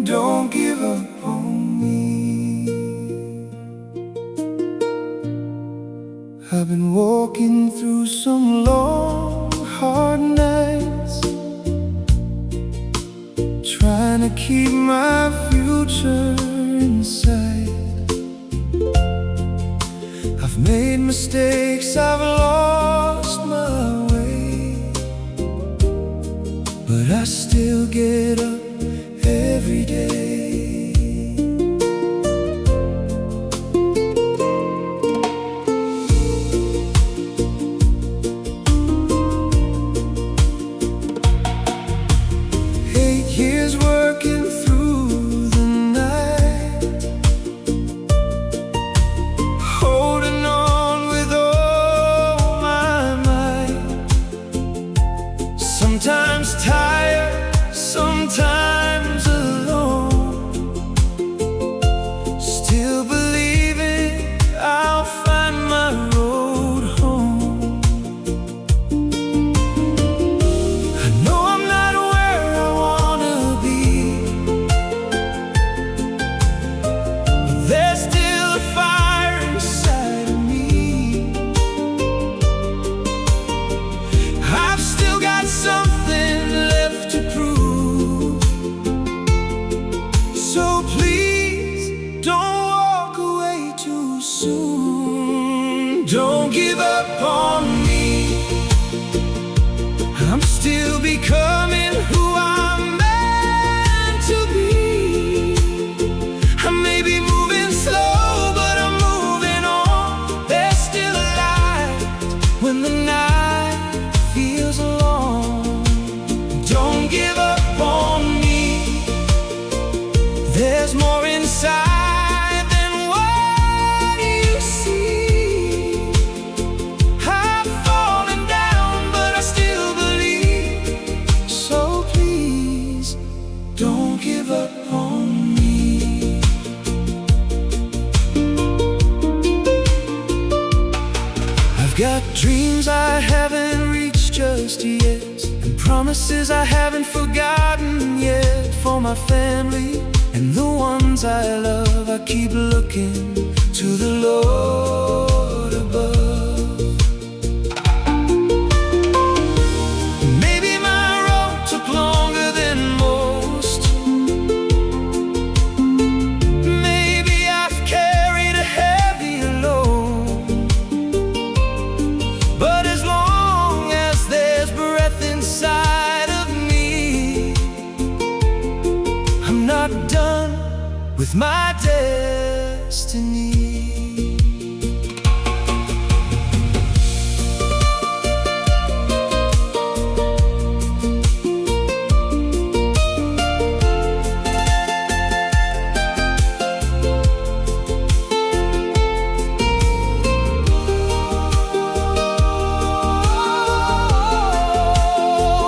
Don't give up on me. I've been walking through some long, hard nights, trying to keep my future in sight. I've made mistakes, I've lost my way, but I still get up every day. Years working through the night, holding on with all my might. Sometimes tired, sometimes alone, still believing I'll find my road home. I know I'm not where I wanna be, but there's still a fire inside of me. I've still got something left to prove, so please don't walk away too soon. Don't give up on me. I'm still becoming who I'm meant to be. I may be moving slow, but I'm moving on. There's still a light when the night feels long. Don't give up on me. There's more inside than what you see. I've fallen down, but I still believe. So please, don't give up on me. I've got dreams I haven't reached just yet, and promises I haven't forgotten yet. For my family and the ones I love, I keep looking to the Lord above. Maybe my road took longer than most. Maybe I've carried a heavier load, but as long as there's breath inside of me, I'm not done with my destiny.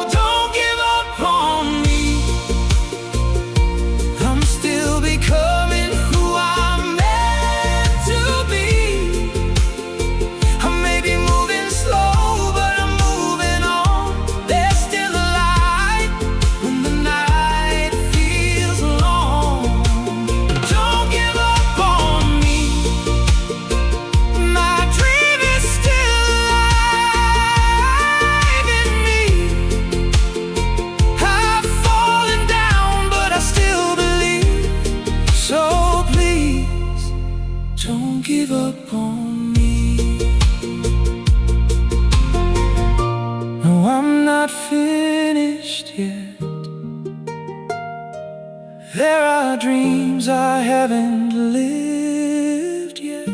Don't give up on me. I'm still becoming who I'm meant to be. I may be moving slow, but I'm moving on. There's still a light when the night feels long. Don't give up on me. My dream is still alive in me. I've fallen down, but I still believe. So please, don't give up on me. No, I'm not finished yet. There are dreams I haven't lived yet.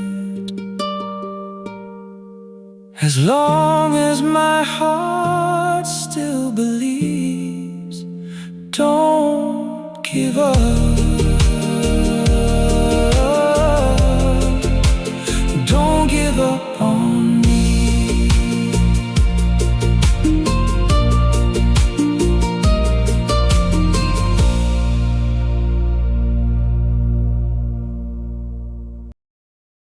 As long as my heart still believes, don't give up.